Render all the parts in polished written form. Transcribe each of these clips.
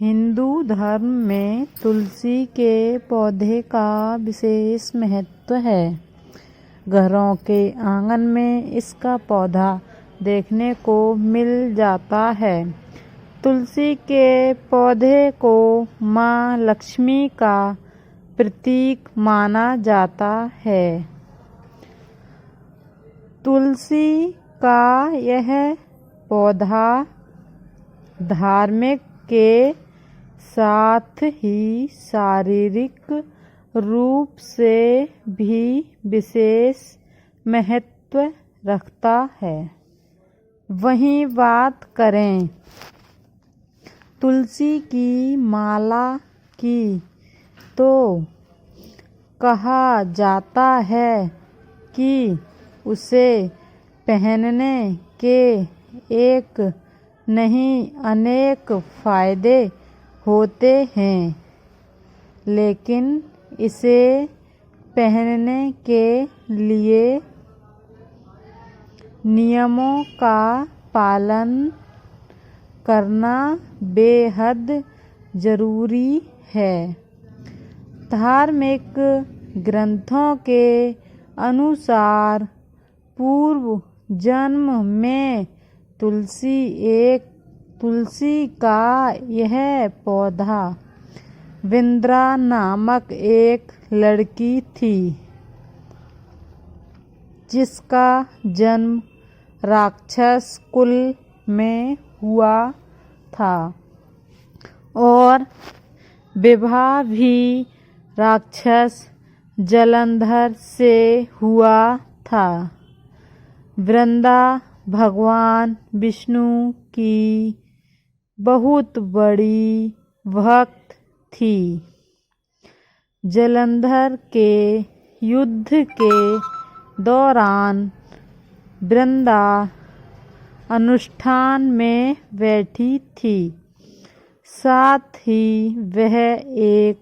हिंदू धर्म में तुलसी के पौधे का विशेष महत्व है। घरों के आंगन में इसका पौधा देखने को मिल जाता है। तुलसी के पौधे को माँ लक्ष्मी का प्रतीक माना जाता है। तुलसी का यह पौधा धार्मिक के साथ ही शारीरिक रूप से भी विशेष महत्व रखता है। वहीं बात करें तुलसी की माला की तो कहा जाता है कि उसे पहनने के एक नहीं अनेक फायदे होते हैं, लेकिन इसे पहनने के लिए नियमों का पालन करना बेहद जरूरी है। धार्मिक ग्रंथों के अनुसार पूर्व जन्म में तुलसी का यह पौधा विंद्रा नामक एक लड़की थी, जिसका जन्म राक्षस कुल में हुआ था और विवाह भी राक्षस जलंधर से हुआ था। वृंदा भगवान विष्णु की बहुत बड़ी भक्त थी। जलंधर के युद्ध के दौरान वृंदा अनुष्ठान में बैठी थी। साथ ही वह एक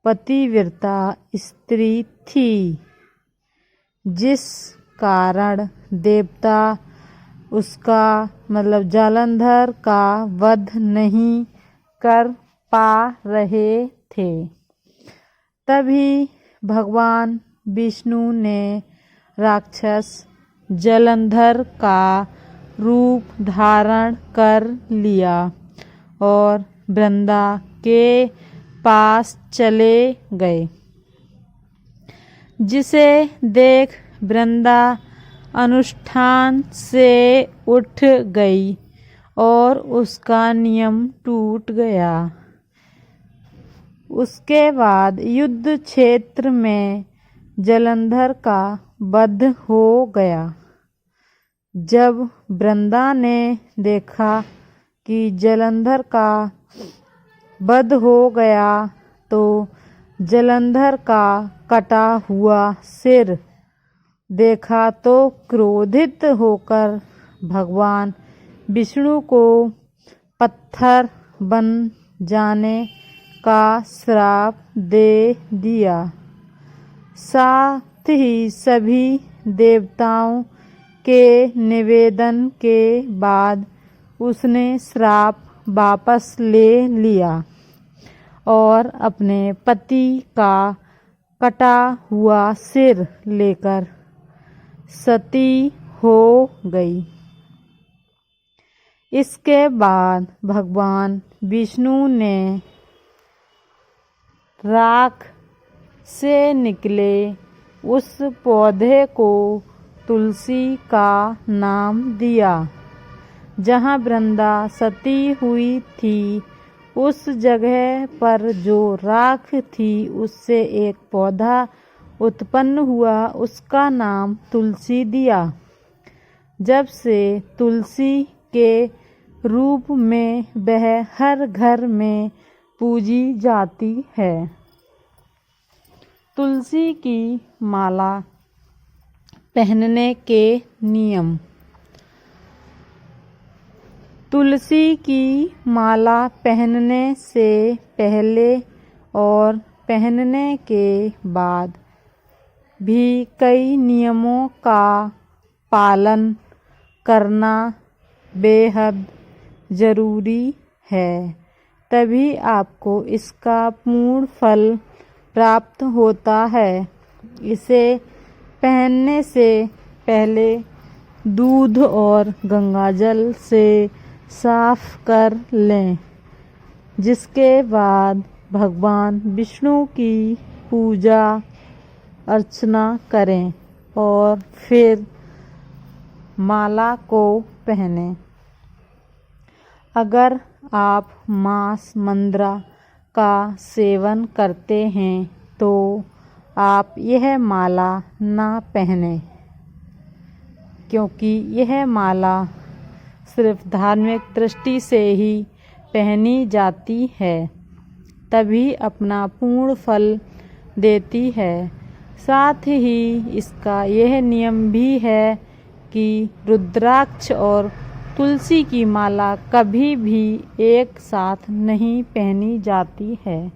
पतिव्रता स्त्री थी, जिस कारण देवता उसका जालंधर का वध नहीं कर पा रहे थे। तभी भगवान विष्णु ने राक्षस जलंधर का रूप धारण कर लिया और वृंदा के पास चले गए, जिसे देख वृंदा अनुष्ठान से उठ गई और उसका नियम टूट गया। उसके बाद युद्ध क्षेत्र में जलंधर का वध हो गया। जब वृंदा ने देखा कि जलंधर का वध हो गया तो जलंधर का कटा हुआ सिर देखा तो क्रोधित होकर भगवान विष्णु को पत्थर बन जाने का श्राप दे दिया। साथ ही सभी देवताओं के निवेदन के बाद उसने श्राप वापस ले लिया और अपने पति का कटा हुआ सिर लेकर सती हो गई। इसके बाद भगवान विष्णु ने राख से निकले उस पौधे को तुलसी का नाम दिया। जहाँ वृंदा सती हुई थी, उस जगह पर जो राख थी उससे एक पौधा उत्पन्न हुआ, उसका नाम तुलसी दिया। जब से तुलसी के रूप में वह हर घर में पूजी जाती है। तुलसी की माला पहनने के नियम। तुलसी की माला पहनने से पहले और पहनने के बाद भी कई नियमों का पालन करना बेहद ज़रूरी है। तभी आपको इसका पूर्ण फल प्राप्त होता है। इसे पहनने से पहले दूध और गंगाजल से साफ कर लें, जिसके बाद भगवान विष्णु की पूजा अर्चना करें और फिर माला को पहनें। अगर आप मांस मंद्रा का सेवन करते हैं तो आप यह माला ना पहनें, क्योंकि यह माला सिर्फ धार्मिक दृष्टि से ही पहनी जाती है, तभी अपना पूर्ण फल देती है। साथ ही इसका यह नियम भी है कि रुद्राक्ष और तुलसी की माला कभी भी एक साथ नहीं पहनी जाती है।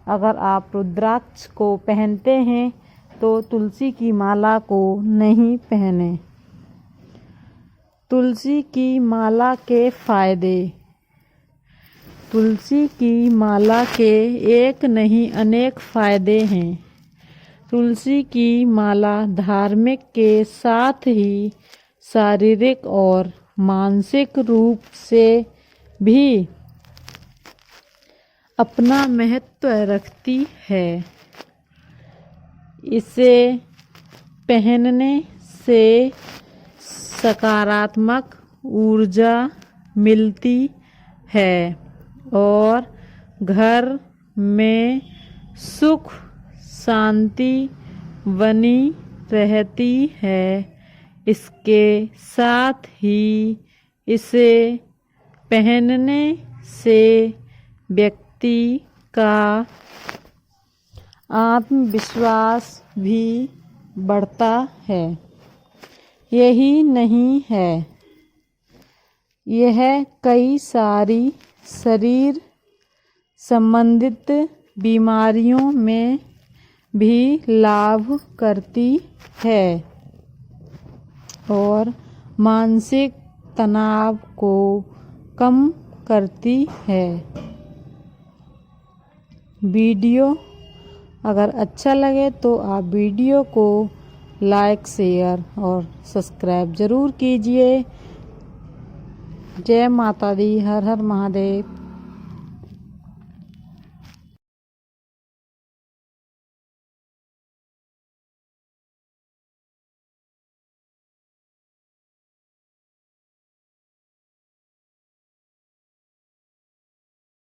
अगर आप रुद्राक्ष को पहनते हैं तो तुलसी की माला को नहीं पहने। तुलसी की माला के फायदे। तुलसी की माला के एक नहीं अनेक फायदे हैं। तुलसी की माला धार्मिक के साथ ही शारीरिक और मानसिक रूप से भी अपना महत्व रखती है। इसे पहनने से सकारात्मक ऊर्जा मिलती है और घर में सुख शांति बनी रहती है। इसके साथ ही इसे पहनने से व्यक्ति का आत्मविश्वास भी बढ़ता है। यही नहीं है, यह कई सारी शरीर संबंधित बीमारियों में भी लाभ करती है और मानसिक तनाव को कम करती है। वीडियो अगर अच्छा लगे तो आप वीडियो को लाइक, शेयर और सब्सक्राइब ज़रूर कीजिए। जय माता दी, हर हर महादेव।